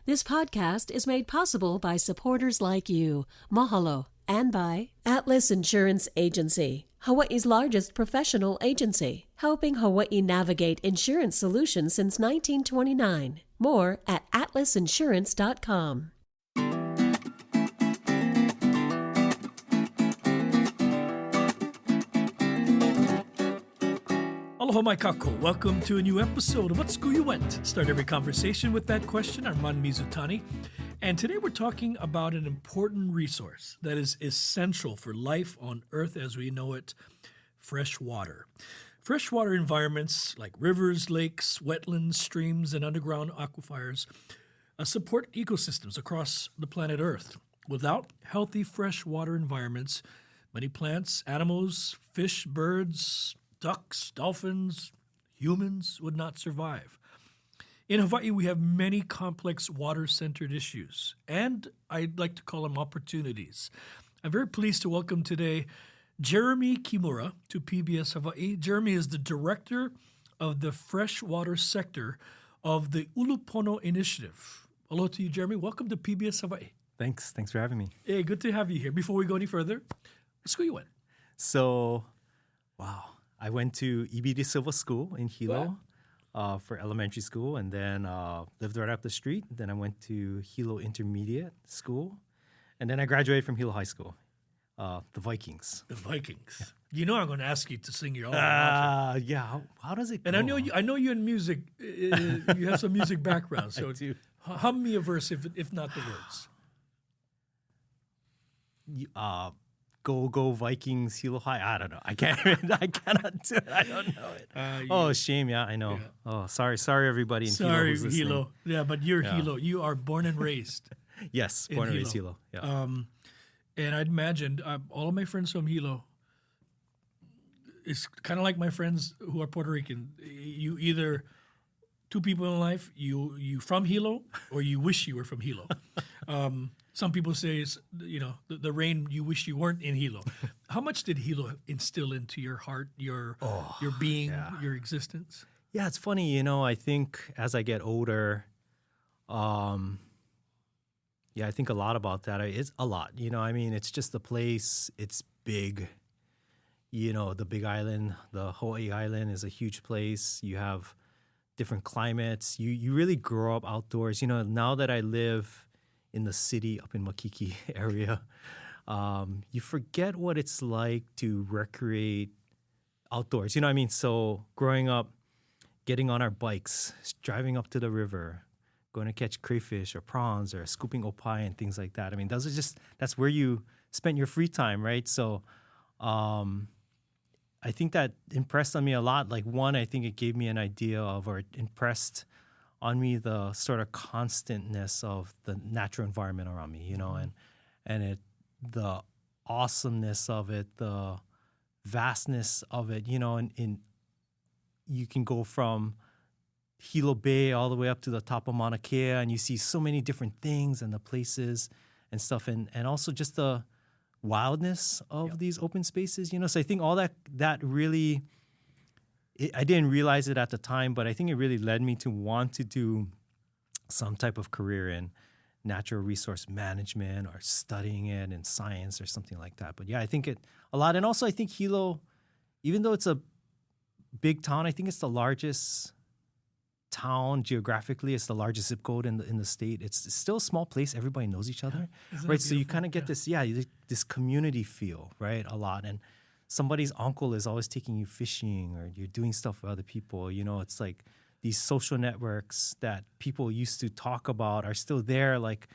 This podcast is made possible by supporters like you. Mahalo. And by Atlas Insurance Agency, Hawaii's largest professional agency, helping Hawaii navigate insurance solutions since 1929. More at atlasinsurance.com. Aloha mai kako. Welcome to a new episode of What School You Went. Start every conversation with that question. I'm Ron Mizutani. And today we're talking about an important resource that is essential for life on Earth as we know it, fresh water. Freshwater environments like rivers, lakes, wetlands, streams, and underground aquifers support ecosystems across the planet Earth. Without healthy freshwater environments, many plants, animals, fish, birds, ducks, dolphins, humans would not survive. In Hawaii, we have many complex water-centered issues, and I'd like to call them opportunities. I'm very pleased to welcome today Jeremy Kimura to PBS Hawaii. Jeremy is the director of the freshwater sector of the Ulupono Initiative. Hello to you, Jeremy. Welcome to PBS Hawaii. Thanks for having me. Hey, good to have you here. Before we go any further, what school you went? I went to EBD Silva School in Hilo for elementary school, and then lived right up the street. Then I went to Hilo Intermediate School, and then I graduated from Hilo High School, the Vikings. The Vikings. Yeah. You know I'm going to ask you to sing your alma Yeah. How does it go? And I know you in music. You have some music background, so I do. Hum me a verse, if not the words. Go Vikings, Hilo High. I don't know. I cannot do it. I don't know it. Shame. Yeah, I know. Yeah. Oh, sorry, everybody in Hilo who's listening. Hilo. Yeah, but you're Hilo. You are born and raised. Yes, born and raised Hilo. Yeah. And I'd imagined all of my friends from Hilo. It's kind of like my friends who are Puerto Rican. You either two people in life. You from Hilo, or you wish you were from Hilo. Some people say, the rain you wish you weren't in Hilo. How much did Hilo instill into your heart, your being, your existence? Yeah, it's funny. I think as I get older, I think a lot about that. It's a lot. It's just the place. It's big. The Big Island, the Hawaiʻi Island is a huge place. You have different climates. You really grow up outdoors. Now that I live in the city up in Makiki area, you forget what it's like to recreate outdoors. So growing up, getting on our bikes, driving up to the river, going to catch crayfish or prawns or scooping opai and things like that. That's where you spent your free time, right? So I think that impressed on me a lot. Like, one, I think it gave me an idea of, or it impressed on me the sort of constantness of the natural environment around me, and the awesomeness of it, the vastness of it, and you can go from Hilo Bay all the way up to the top of Mauna Kea, and you see so many different things and the places and stuff, and also just the wildness of these open spaces, So I think all that really, I didn't realize it at the time, but I think it really led me to want to do some type of career in natural resource management or studying it in science or something like that. But yeah, I think it a lot. And also I think Hilo, even though it's a big town, I think it's the largest town geographically. It's the largest zip code in the state. It's still a small place. Everybody knows each other, right? So you kind of get this community feel, right? A lot. And somebody's uncle is always taking you fishing, or you're doing stuff with other people. It's like these social networks that people used to talk about are still there, like,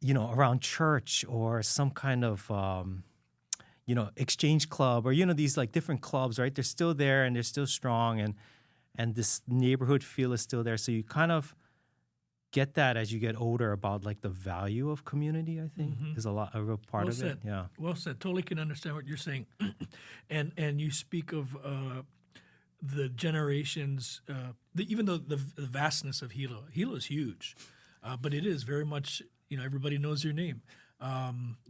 around church or some kind of, exchange club, or, these like different clubs, right? They're still there and they're still strong, and this neighborhood feel is still there. So you kind of get that as you get older about like the value of community, I think, is a real part of it. Yeah. Well said. Totally can understand what you're saying. and you speak of the generations, even though the vastness of Hilo is huge, but it is very much, everybody knows your name.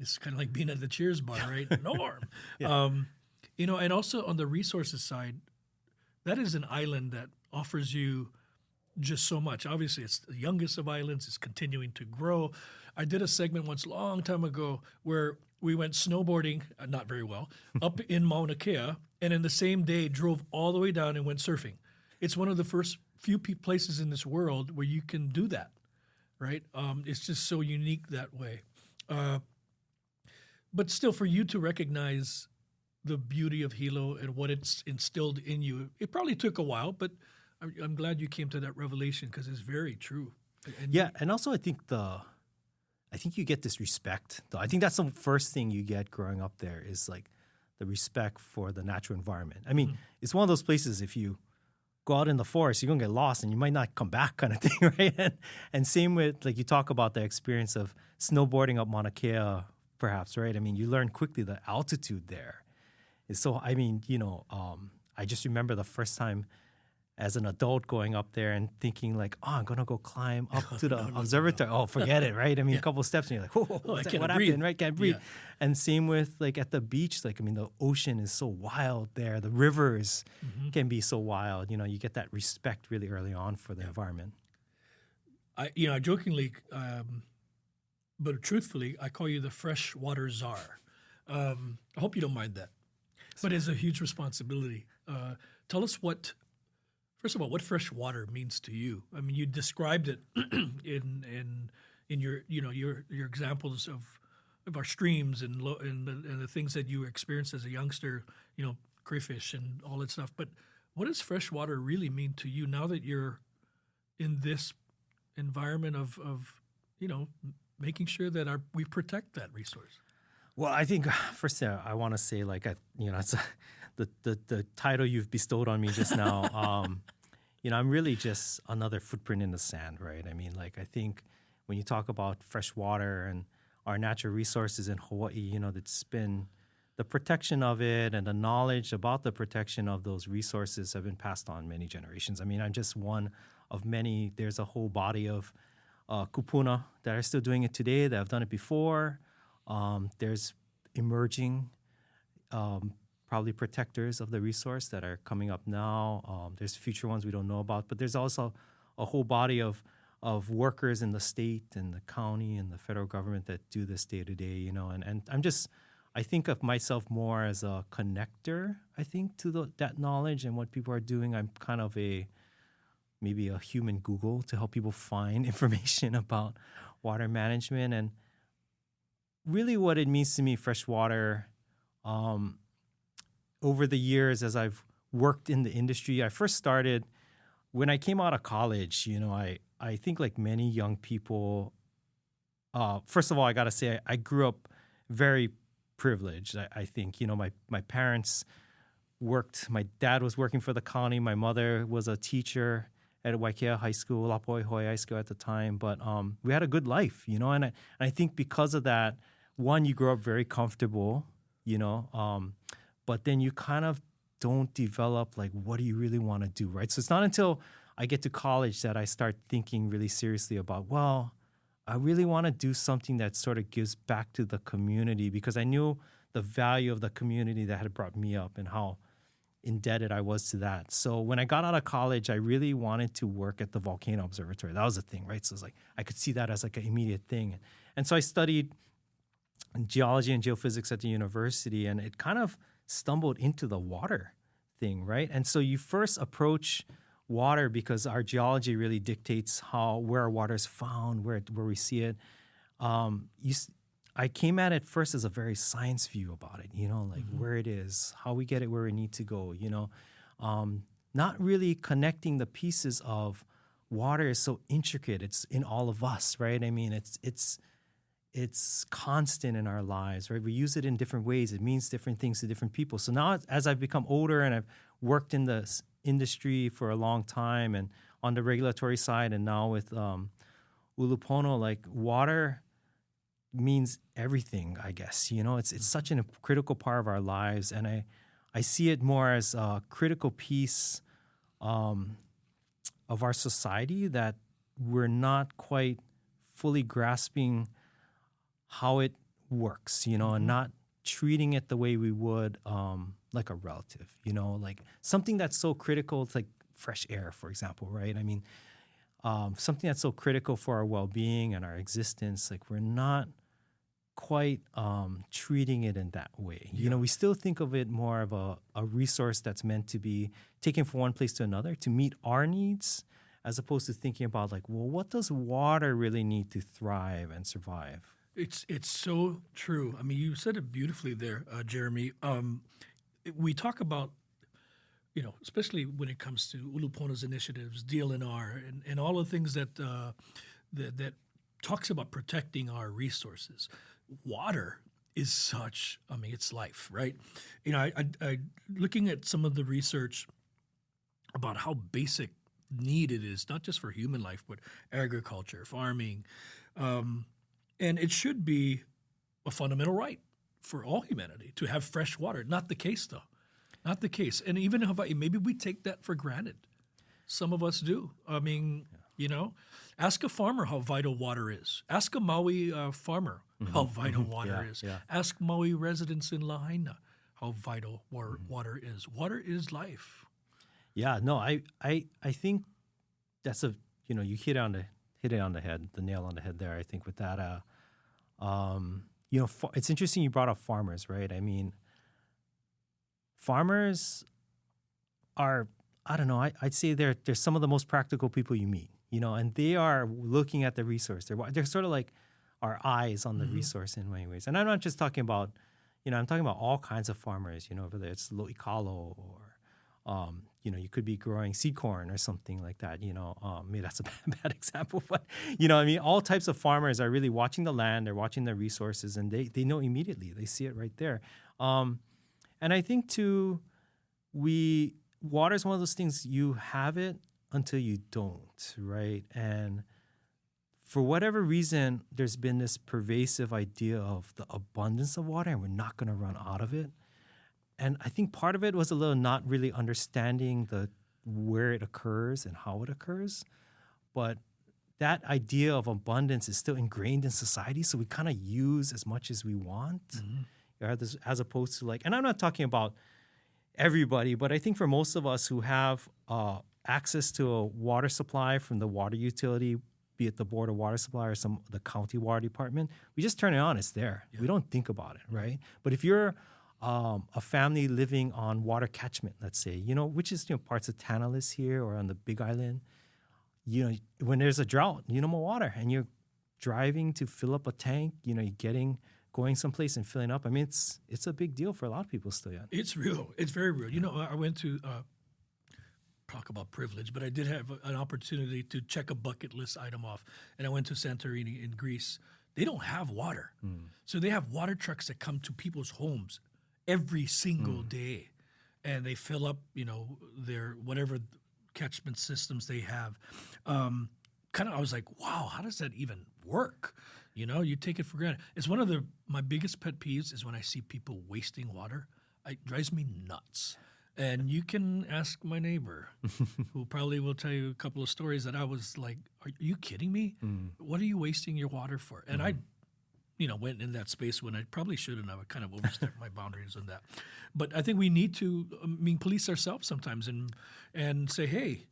It's kind of like being at the Cheers bar, right? Norm. And also on the resources side, that is an island that offers you just so much. Obviously, it's the youngest of islands. It's continuing to grow. I did a segment once, a long time ago, where we went snowboarding, not very well, up in Mauna Kea, and in the same day drove all the way down and went surfing. It's one of the first few places in this world where you can do that, right? It's just so unique that way. But still, for you to recognize the beauty of Hilo and what it's instilled in you, it probably took a while, but I'm glad you came to that revelation because it's very true. And also I think you get this respect. Though I think that's the first thing you get growing up there is like the respect for the natural environment. I mean, it's one of those places if you go out in the forest, you're gonna get lost and you might not come back, kind of thing, right? And same with like you talk about the experience of snowboarding up Mauna Kea, perhaps, right? I mean, you learn quickly the altitude there. So I mean, I just remember the first time as an adult going up there and thinking like, oh, I'm gonna go climb up to the observatory. Oh, forget it, right? I mean, a couple of steps and you're like, what happened, right? Can't breathe. Yeah. And same with like at the beach, like I mean, the ocean is so wild there. The rivers can be so wild. You get that respect really early on for the environment. I jokingly, but truthfully, I call you the Freshwater Czar. I hope you don't mind that, but it's a huge responsibility. Tell us first of all, what fresh water means to you. I mean, you described it in your your examples of our streams and the things that you experienced as a youngster, crayfish and all that stuff. But what does fresh water really mean to you now that you're in this environment of making sure that we protect that resource? Well, I think first I want to say it's the title you've bestowed on me just now. I'm really just another footprint in the sand, right? I mean, I think when you talk about fresh water and our natural resources in Hawaii, it's been the protection of it and the knowledge about the protection of those resources have been passed on many generations. I mean, I'm just one of many. There's a whole body of kupuna that are still doing it today, that have done it before. There's emerging probably protectors of the resource that are coming up now. There's future ones we don't know about, but there's also a whole body of workers in the state and the county and the federal government that do this day to day, and I think of myself more as a connector, I think, to that knowledge and what people are doing. I'm kind of maybe a human Google to help people find information about water management. And really what it means to me, fresh water, over the years as I've worked in the industry, I first started when I came out of college. I think like many young people, first of all, I got to say I grew up very privileged. I think, my parents worked. My dad was working for the county. My mother was a teacher at Waikea High School, Lapoi High School at the time. But we had a good life, and I think because of that, one, you grow up very comfortable, but then you kind of don't develop like, what do you really want to do, right? So it's not until I get to college that I start thinking really seriously about, well, I really want to do something that sort of gives back to the community, because I knew the value of the community that had brought me up and how indebted I was to that. So when I got out of college, I really wanted to work at the Volcano Observatory. That was the thing, right? So it's like I could see that as like an immediate thing. And so I studied geology and geophysics at the university, and it kind of stumbled into the water thing, right? And so you first approach water because our geology really dictates where our water is found, where we see it. I came at it first as a very science view about it, where it is, how we get it where we need to go, not really connecting the pieces of water is so intricate. It's in all of us, right? I mean, it's constant in our lives, right? We use it in different ways. It means different things to different people. So now as I've become older and I've worked in the industry for a long time and on the regulatory side, and now with Ulupono, like water means everything, I guess. It's such a critical part of our lives, and I see it more as a critical piece of our society that we're not quite fully grasping how it works, and not treating it the way we would like a relative, like something that's so critical. It's like fresh air, for example, right? I mean, something that's so critical for our well-being and our existence, like we're not quite treating it in that way. You know, we still think of it more of a resource that's meant to be taken from one place to another to meet our needs, as opposed to thinking about like, well, what does water really need to thrive and survive? It's so true. I mean, you said it beautifully there, Jeremy. We talk about, you know, especially when it comes to Ulupona's initiatives, DLNR, and all the things that that talks about protecting our resources. Water is such, I mean, it's life, right? You know, I looking at some of the research about how basic need it is, not just for human life, but agriculture, farming, and it should be a fundamental right for all humanity to have fresh water. Not the case, though. Not the case. And even in Hawaii, maybe we take that for granted. Some of us do. I mean, you know, ask a farmer how vital water is. Ask a Maui farmer how vital water is. Yeah. Ask Maui residents in Lahaina how vital water is. Water is life. Yeah, no, I think that's a, you know, you hit it on the head, the nail on the head there. I think with that, you know, it's interesting you brought up farmers, right? I mean, farmers are, I don't know, I'd say they're some of the most practical people you meet, you know, and they are looking at the resource. They're sort of like our eyes on the resource in many ways. And I'm not just talking about, you know, I'm talking about all kinds of farmers, you know, whether it's lo'ikalo or, you know, you could be growing seed corn or something like that, you know. Maybe that's a bad example, but, you know, I mean, all types of farmers are really watching the land, they're watching the resources, and they know immediately. They see it right there. And I think, too, water is one of those things, you have it until you don't, right? And for whatever reason, there's been this pervasive idea of the abundance of water, and we're not going to run out of it. And I think part of it was a little not really understanding where it occurs and how it occurs. But that idea of abundance is still ingrained in society, so we kind of use as much as we want, as opposed to like, and I'm not talking about everybody, but I think for most of us who have access to a water supply from the water utility, be it the Board of Water Supply or the county water department, we just turn it on, it's there. Yeah. We don't think about it, right? But if you're a family living on water catchment, let's say, you know, which is, you know, parts of Tantalus here or on the Big Island, you know, when there's a drought, you know, more water, and you're driving to fill up a tank, you know, you're going someplace and filling up. I mean, it's a big deal for a lot of people still yet. It's real. It's very real. You know, I went to talk about privilege, but I did have an opportunity to check a bucket list item off, and I went to Santorini in Greece. They don't have water. So they have water trucks that come to people's homes every single day, and they fill up, you know, their whatever catchment systems they have. I was like, wow, how does that even work? You know, you take it for granted. It's one of my biggest pet peeves is when I see people wasting water. It drives me nuts. And you can ask my neighbor, who probably will tell you a couple of stories that I was like, are you kidding me? What are you wasting your water for? And I, you know, went in that space when I probably shouldn't have. I kind of overstepped my boundaries on that. But I think we need to, police ourselves sometimes and say, hey,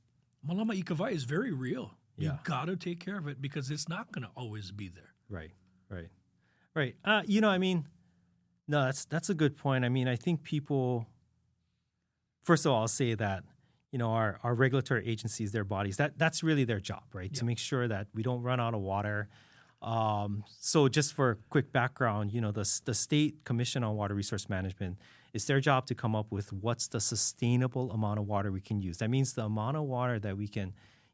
malama i kawai is very real. You got to take care of it because it's not going to always be there. Right. You know, I mean, no, that's a good point. I mean, I think people, first of all, I'll say that, you know, our regulatory agencies, their bodies, that's really their job, right? To make sure that we don't run out of water. So just for a quick background, you know, the State Commission on Water Resource Management, it's their job to come up with what's the sustainable amount of water we can use. That means the amount of water that we can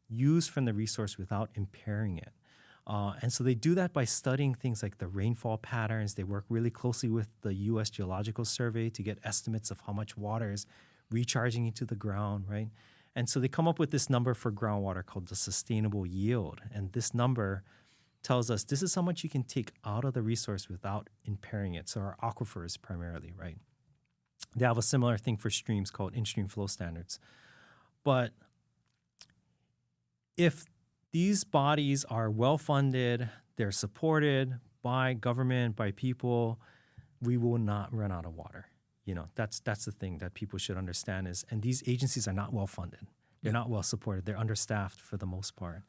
use from the resource without impairing it. And so they do that by studying things like the rainfall patterns. They work really closely with the U.S. Geological Survey to get estimates of how much water is recharging into the ground, right? And so they come up with this number for groundwater called the sustainable yield. And this number tells us this is how much you can take out of the resource without impairing it. So our aquifers primarily, right? They have a similar thing for streams called in-stream flow standards. But if these bodies are well-funded, they're supported by government, by people, we will not run out of water. You know, that's the thing that people should understand and these agencies are not well-funded. They're not well-supported. They're understaffed for the most part.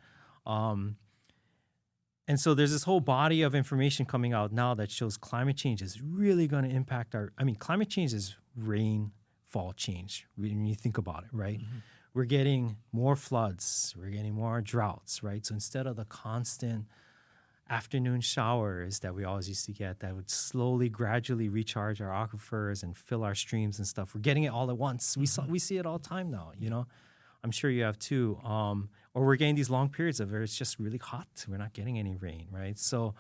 And so there's this whole body of information coming out now that shows climate change is really going to impact climate change is rainfall change when you think about it, right? Mm-hmm. We're getting more floods, we're getting more droughts, right? So instead of the constant afternoon showers that we always used to get that would slowly, gradually recharge our aquifers and fill our streams and stuff, we're getting it all at once. We see it all the time now, you know? I'm sure you have too. Or we're getting these long periods of where it's just really hot. We're not getting any rain, right? So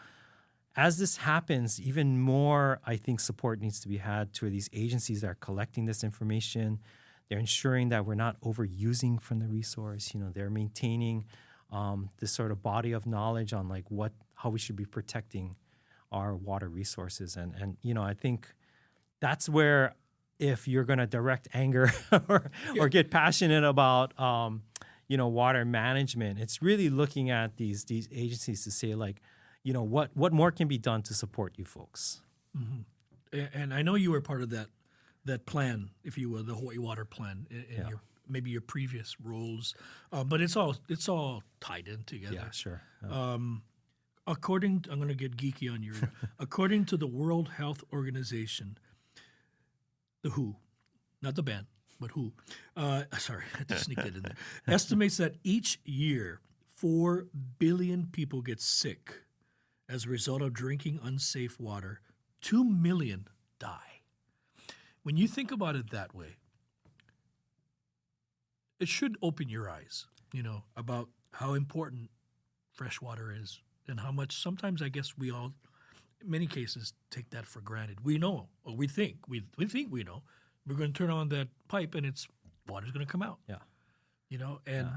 as this happens, even more, I think, support needs to be had to these agencies that are collecting this information. They're ensuring that we're not overusing from the resource. You know, they're maintaining this sort of body of knowledge on like how we should be protecting our water resources. And you know, I think that's where if you're going to direct anger or get passionate about water management, it's really looking at these agencies to say like, you know, what more can be done to support you folks. Mm-hmm. And I know you were part of that plan, if you will, the Hawaiʻi Water Plan in maybe your previous roles, but it's all tied in together. Yeah, sure. I'm going to get geeky on you. According to the World Health Organization, the WHO, not the band, but WHO. Sorry, I had to sneak that in there. Estimates that each year 4 billion people get sick as a result of drinking unsafe water. 2 million die. When you think about it that way, it should open your eyes, you know, about how important fresh water is and how much sometimes I guess we all, in many cases, take that for granted. We know, or we think we know. We're going to turn on that pipe and water's going to come out. Yeah. You know, and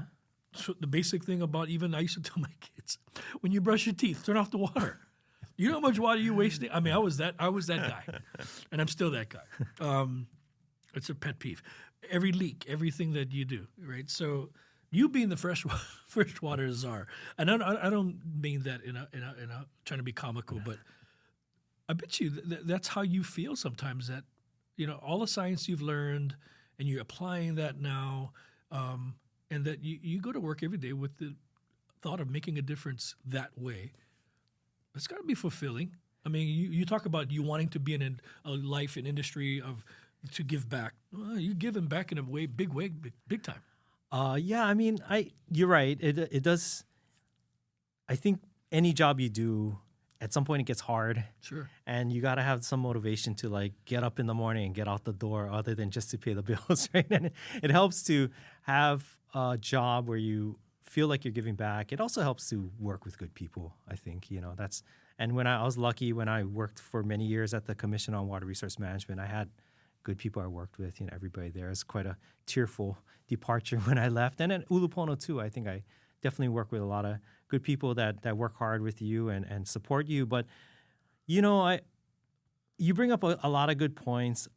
so the basic thing about even I used to tell my kids, when you brush your teeth, turn off the water. You know how much water you're wasting? I mean, I was that guy, and I'm still that guy. It's a pet peeve. Every leak, everything that you do, right? So you being the freshwater czar, and I don't mean that in a trying to be comical, but I bet you that's how you feel sometimes. That you know all the science you've learned, and you're applying that now, and that you go to work every day with the thought of making a difference that way. It's got to be fulfilling. I mean, you talk about you wanting to be in a life and industry to give back. Well, you're giving back in a big time. Yeah, I mean, you're right. It does. I think any job you do, at some point it gets hard. Sure. And you got to have some motivation to like get up in the morning and get out the door, other than just to pay the bills, right? And it helps to have a job where you feel like you're giving back. It also helps to work with good people, I think. You know, and when I was lucky when I worked for many years at the Commission on Water Resource Management, I had good people I worked with. You know, everybody there. It's quite a tearful departure when I left. And at Ulupono too, I think I definitely work with a lot of good people that work hard with you and support you. But, you know, you bring up a lot of good points.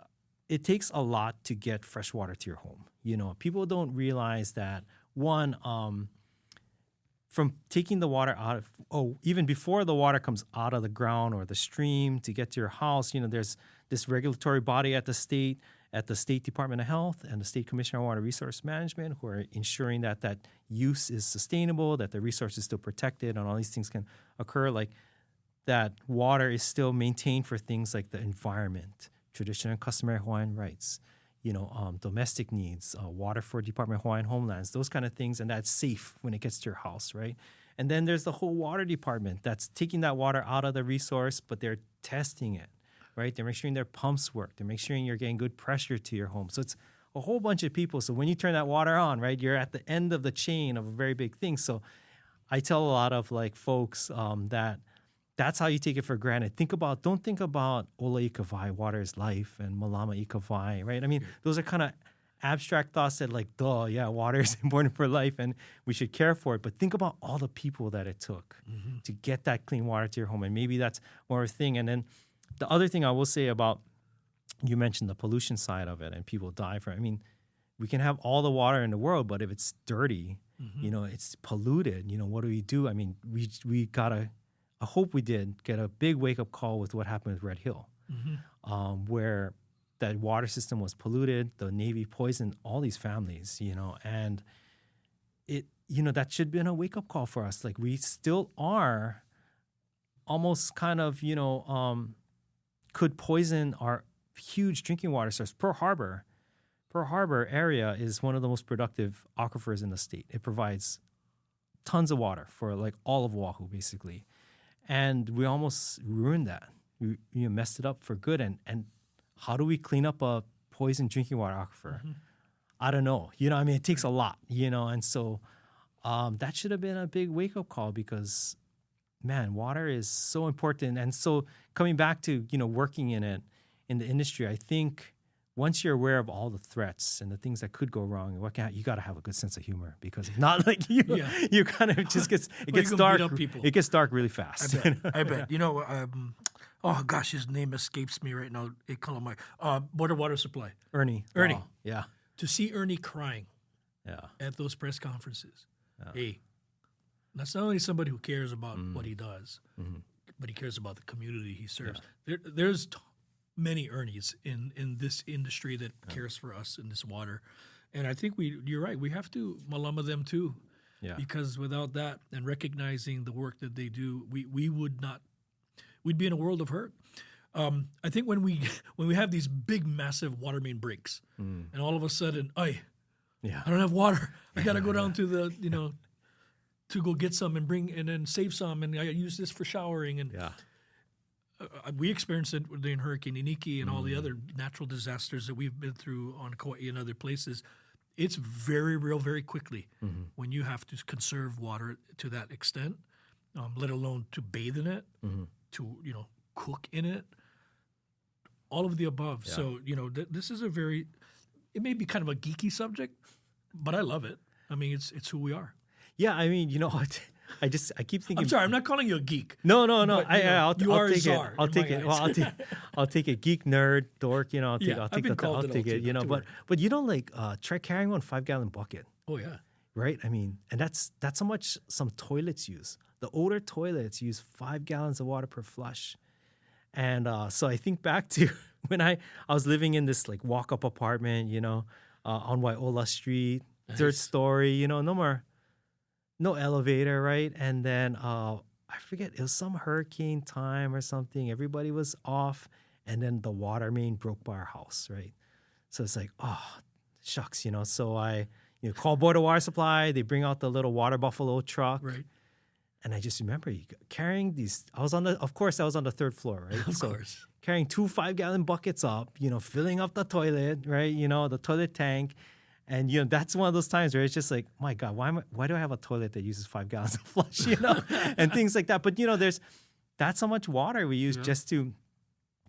It takes a lot to get fresh water to your home. You know, people don't realize that, one, from taking the water out even before the water comes out of the ground or the stream to get to your house, you know, there's this regulatory body at the State Department of Health and the State Commission on Water Resource Management who are ensuring that use is sustainable, that the resource is still protected, and all these things can occur, like that water is still maintained for things like the environment, traditional and customary Hawaiian rights, you know, domestic needs, water for Department of Hawaiian Homelands, those kind of things, and that's safe when it gets to your house, right? And then there's the whole water department that's taking that water out of the resource, but they're testing it, right? They're making sure their pumps work. They're making sure you're getting good pressure to your home. So it's a whole bunch of people. So when you turn that water on, right, you're at the end of the chain of a very big thing. So I tell a lot of like folks that's how you take it for granted. Don't think about Ola Ikawai, water is life, and Malama Ikawai, right? I mean, those are kind of abstract thoughts that like, duh, yeah, water is important for life and we should care for it. But think about all the people that it took to get that clean water to your home. And maybe that's more of a thing. And then the other thing I will say about, you mentioned the pollution side of it and people die from it. I mean, we can have all the water in the world, but if it's dirty, you know, it's polluted, you know, what do we do? I mean, we gotta, I hope we did get a big wake-up call with what happened with Red Hill, where that water system was polluted, the Navy poisoned all these families, you know, and that should have been a wake up call for us. Like we still are almost kind of, could poison our huge drinking water source. Pearl Harbor area is one of the most productive aquifers in the state. It provides tons of water for like all of Oahu, basically. And we almost ruined that. We messed it up for good. And how do we clean up a poisoned drinking water aquifer? Mm-hmm. I don't know. It takes a lot, and so that should have been a big wake-up call because, man, water is so important. And so coming back to, working in it, in the industry, I think once you're aware of all the threats and the things that could go wrong, you got to have a good sense of humor because if not, like you kind of just gets dark. It gets dark really fast. I bet. Oh gosh, his name escapes me right now. Board of Water Supply. Ernie. Wow. Yeah. To see Ernie crying. At those press conferences. Hey, that's not only somebody who cares about what he does, but he cares about the community he serves. Yeah. There's many Ernies in this industry that cares for us in this water. And I think you're right. We have to malama them too. Yeah. Because without that and recognizing the work that they do, we'd be in a world of hurt. I think when we have these big, massive water main breaks, and all of a sudden, I don't have water. I got to go down to the, to go get some and then save some, and I use this for showering. And we experienced it during Hurricane Iniki and all the other natural disasters that we've been through on Kauai and other places. It's very real, very quickly when you have to conserve water to that extent, let alone to bathe in it, to cook in it, all of the above. Yeah. So this is it may be kind of a geeky subject, but I love it. I mean, it's who we are. Yeah, I mean, I keep thinking. I'm sorry, I'm not calling you a geek. No. But, I'll you are take a czar it. I'll take it. Well, I'll take it. Geek, nerd, dork. I'll take it. Try carrying one 5-gallon bucket. Oh yeah. Right. I mean, and that's how much some toilets use. The older toilets use 5 gallons of water per flush. And so I think back to when I was living in this like walk-up apartment, on Waiola Street, nice. 3rd story, no elevator, right? And then I forget, it was some hurricane time or something. Everybody was off, and then the water main broke by our house, right? So it's like, oh, shucks, So I call Board of Water Supply. They bring out the little water buffalo truck. Right. And I just remember carrying these. I was on the 3rd floor, right? Of course. Carrying 2 5-gallon buckets up, filling up the toilet, right? The toilet tank. And, that's one of those times where it's just like, my God, why do I have a toilet that uses 5 gallons of flush, and things like that. But, that's how much water we use just to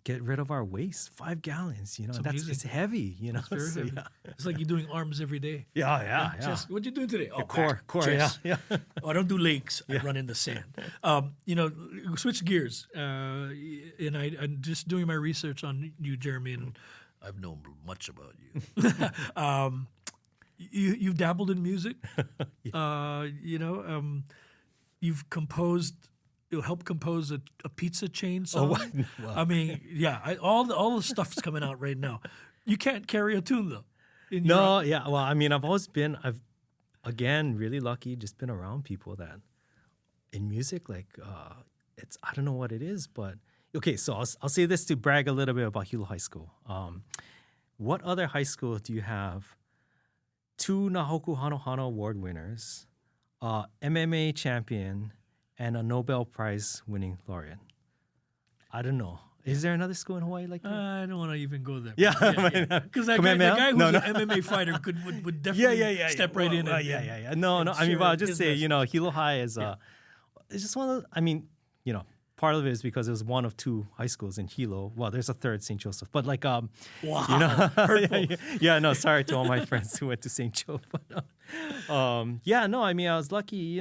get rid of our waste. 5 gallons, it's heavy, It's very heavy. Yeah. It's like you're doing arms every day. Yeah. What you doing today? Oh, core, yeah. Oh, I don't do legs. I run in the sand. Switch gears. And I'm just doing my research on you, Jeremy, and I've known much about you. You've dabbled in music. You've composed. You'll help compose a pizza chain song. Oh, wow. I mean, all the stuff's coming out right now. You can't carry a tune though. Well, I mean, I've again really lucky. Just been around people that in music, like I don't know what it is, but okay. So I'll say this to brag a little bit about Hilo High School. What other high school do you have 2 Nahoku Hanohano Award winners, MMA champion, and a Nobel Prize winning laureate? I don't know. Is there another school in Hawaii like that? I don't want to even go there. Yeah. Because that guy who's an MMA fighter would definitely step right in. No. I mean, I'll just say, Hilo High is it's just one of those, I mean, part of it is because it was one of 2 high schools in Hilo. Well, there's a third, St. Joseph. But like, wow. Sorry to all my friends who went to St. Joe. But, I mean, I was lucky,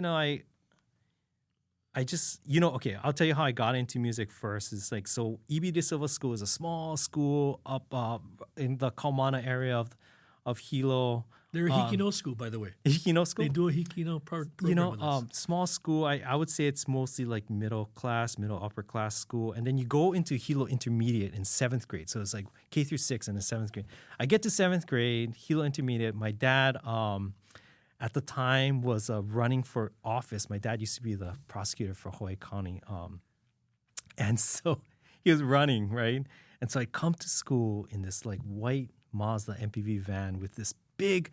I just, okay, I'll tell you how I got into music first. It's like, so E.B. De Silva School is a small school up in the Kaumana area of Hilo. They're a Hikino school, by the way. Hikino school? They do a Hikino program with us. Small school, I would say it's mostly like middle upper class school. And then you go into Hilo Intermediate in 7th grade. So it's like K through 6 in the 7th grade. I get to 7th grade, Hilo Intermediate. My dad at the time was running for office. My dad used to be the prosecutor for Hawaiʻi County. And so he was running, right? And so I come to school in this like white Mazda MPV van with this big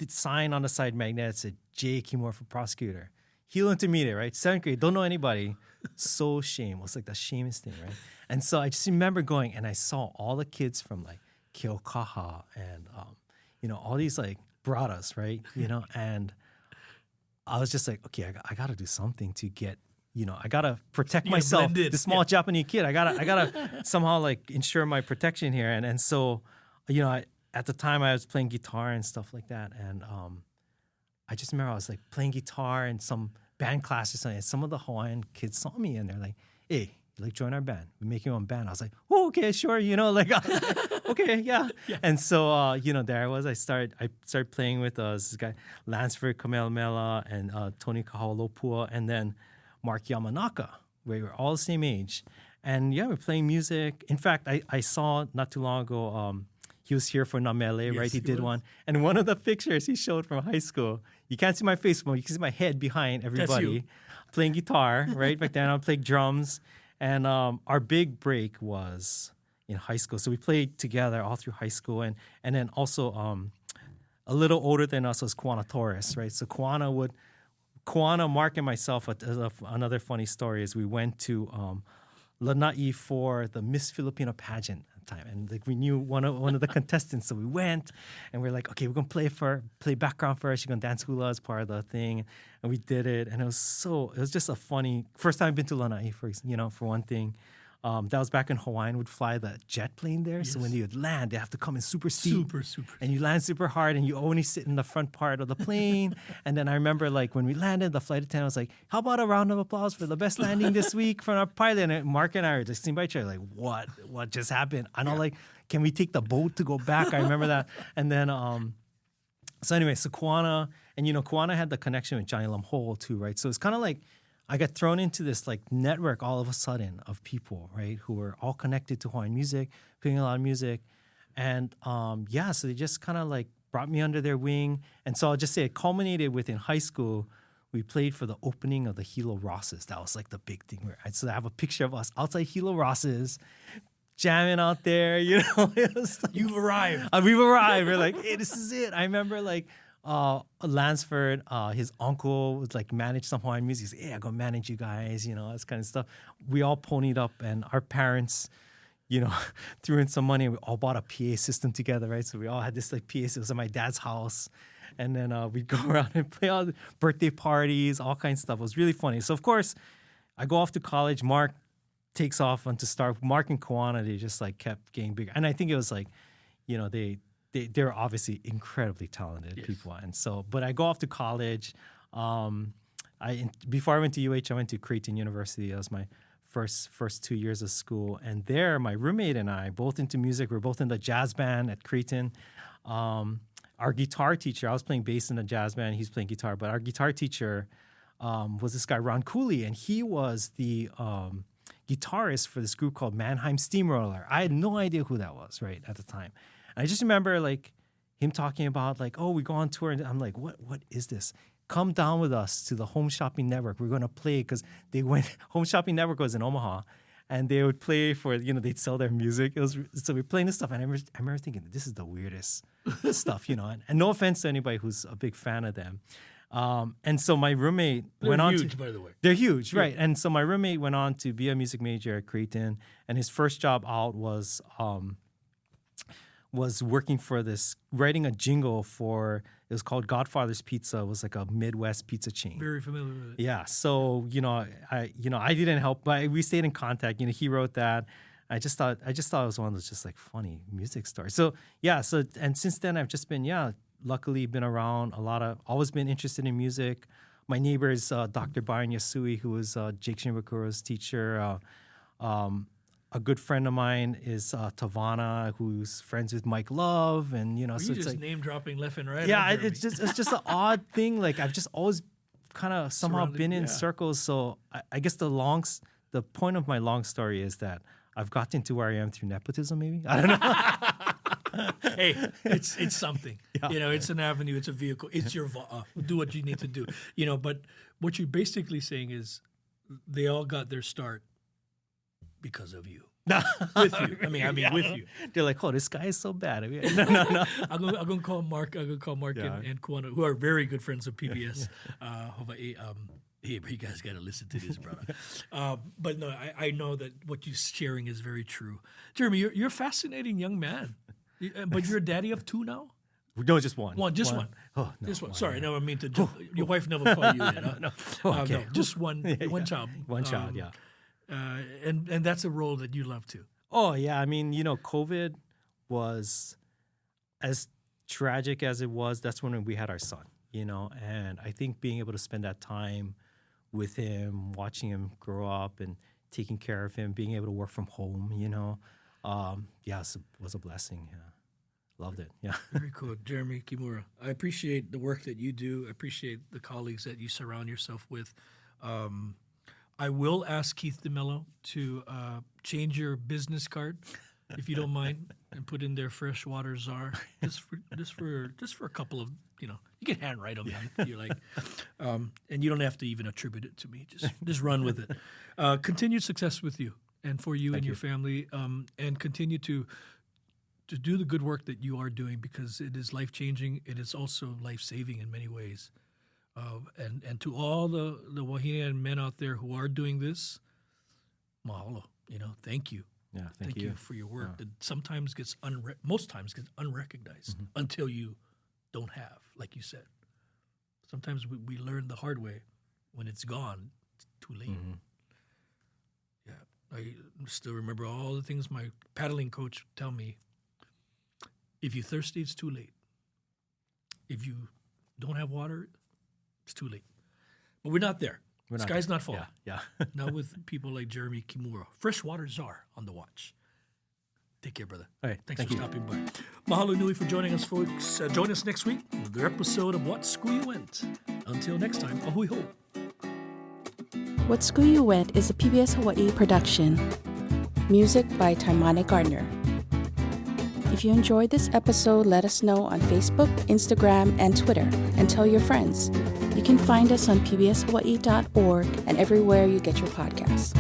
sign on the side magnet that said J. Kimura for prosecutor. Hilo Intermediate, right? 7th grade, don't know anybody. So shame. It was like the shamest thing, right? And so I just remember going and I saw all the kids from like Keokaha and, all these like bratas, right? And I was just like, okay, I got to do something to get, I got to protect myself. The small Japanese kid, I got to somehow like ensure my protection here. And so, at the time I was playing guitar and stuff like that. And I just remember I was like playing guitar in some band class or something. And some of the Hawaiian kids saw me and they're like, hey, you like join our band? We make your own band. I was like, oh, okay, sure. Okay, yeah. And so, there I was. I started playing with this guy, Lansford Kamehameha and Tony Kahaolopua, and then Mark Yamanaka. We were all the same age. And yeah, we're playing music. In fact, I saw not too long ago, he was here for Namele, right? He did one. And one of the pictures he showed from high school, you can't see my face, but you can see my head behind everybody playing guitar, right? Back then I played drums. And our big break was in high school. So we played together all through high school. And then also a little older than us was Kuana Torres, right? So Kuana, Mark, and myself, another funny story is we went to Lanai for the Miss Filipino pageant at the time. And like we knew one of the contestants. So we went and we're like, okay, we're going to play background first. She's going to dance hula as part of the thing. And we did it. And it was just a funny, first time I've been to Lanai for one thing. That was back in Hawaii and would fly the jet plane there. Yes. So when you would land, they have to come in super steep. Super. And you land super hard and you only sit in the front part of the plane. And then I remember like when we landed, the flight attendant was like, how about a round of applause for the best landing this week from our pilot? And Mark and I were just sitting by each other like, what just happened? I know, like, can we take the boat to go back? I remember that. And then, so anyway, so Kuana, and Kuana had the connection with Johnny Lam Hole too, right? So it's kind of like, I got thrown into this like network all of a sudden of people, right, who were all connected to Hawaiian music, playing a lot of music. And so they just kind of like brought me under their wing. And so I'll just say it culminated with in high school, we played for the opening of the Hilo Rosses. That was like the big thing. So I have a picture of us outside Hilo Rosses, jamming out there, It was like, You've arrived. We've arrived. We're like, hey, this is it. I remember like, Lansford, his uncle was like managed some Hawaiian music. He's like, hey, I'm going to manage you guys, this kind of stuff. We all ponied up and our parents, threw in some money and we all bought a PA system together, right? So we all had this like PA system. It was at my dad's house. And then we'd go around and play all the birthday parties, all kinds of stuff. It was really funny. So of course, I go off to college. Mark takes off onto Star. Mark and Kuana, they just like kept getting bigger. And I think it was like, they're obviously incredibly talented people. And so, but I go off to college. Before I went to UH, I went to Creighton University. That was my first 2 years of school. And there, my roommate and I, both into music, we're both in the jazz band at Creighton. Our guitar teacher, I was playing bass in the jazz band, he's playing guitar, but our guitar teacher was this guy, Ron Cooley, and he was the guitarist for this group called Mannheim Steamroller. I had no idea who that was, right, at the time. I just remember like him talking about like, oh, we go on tour. And I'm like, what is this? Come down with us to the Home Shopping Network. We're going to play because Home Shopping Network was in Omaha and they would play for, they'd sell their music. So we're playing this stuff. And I remember thinking, this is the weirdest stuff, and no offense to anybody who's a big fan of them. And so my roommate went on huge, by the way. They're huge, right. And so my roommate went on to be a music major at Creighton. And his first job out was working for this, writing a jingle for, it was called Godfather's Pizza. It was like a Midwest pizza chain. Very familiar with it. Yeah. So, I didn't help, but we stayed in contact. He wrote that. I just thought it was one of those just like funny music stories. So, yeah. And since then I've just been, luckily been around always been interested in music. My neighbor is Dr. Byron Yasui, who was Jake Shinbakuro's teacher. A good friend of mine is Tavana, who's friends with Mike Love, and so it's just like name dropping left and right. Yeah, it's just an odd thing. Like I've just always kind of somehow been in circles. So I guess the point of my long story is that I've gotten to where I am through nepotism. Maybe I don't know. Hey, it's something. Yeah. You know, it's an avenue, it's a vehicle, it's your do what you need to do. You know, but what you're basically saying is they all got their start because of you. With you. I mean, with you. They're like, oh, this guy is so bad. I mean, no. I'm gonna call Mark. I'm gonna call Mark and Kuana, who are very good friends of PBS Hawaiʻi. Hey, you guys got to listen to this, brother. But no, I know that what you're sharing is very true. Jeremy, you're a fascinating young man. But you're a daddy of two now? No, just one. One. Oh, no, Just one. Sorry, I never mean to jump. Your wife never called you yet, huh? No. Okay. No, just one child. One child, yeah. And that's a role that you love too. Oh, yeah. I mean, COVID was as tragic as it was. That's when we had our son, and I think being able to spend that time with him, watching him grow up and taking care of him, being able to work from home, it was a blessing. Yeah. Loved it. Yeah. Very cool. Jeremy Kimura, I appreciate the work that you do. I appreciate the colleagues that you surround yourself with. I will ask Keith DeMello to change your business card, if you don't mind, and put in there Freshwater Czar, just for a couple of, you can handwrite them if you like, and you don't have to even attribute it to me. Just run with it. Continued success with you and for you and your family, and continue to do the good work that you are doing, because it is life changing. It is also life saving in many ways. And to all the Wahine men out there who are doing this, mahalo. Thank you. Yeah, thank you for your work that sometimes most times gets unrecognized until you don't have, like you said. Sometimes we learn the hard way. When it's gone, it's too late. Yeah, I still remember all the things my paddling coach would tell me. If you're thirsty, it's too late. If you don't have water, it's too late. But we're not there. Sky's not falling. Yeah. Not with people like Jeremy Kimura. Freshwater Czar on the watch. Take care, brother. All right. Thanks Thank for you. stopping by. Mahalo nui for joining us, folks. Join us next week for another episode of What School You Went. Until next time, ahui ho. What School You Went is a PBS Hawaii production. Music by Taimane Gardner. If you enjoyed this episode, let us know on Facebook, Instagram, and Twitter, and tell your friends. You can find us on pbshawaii.org and everywhere you get your podcasts.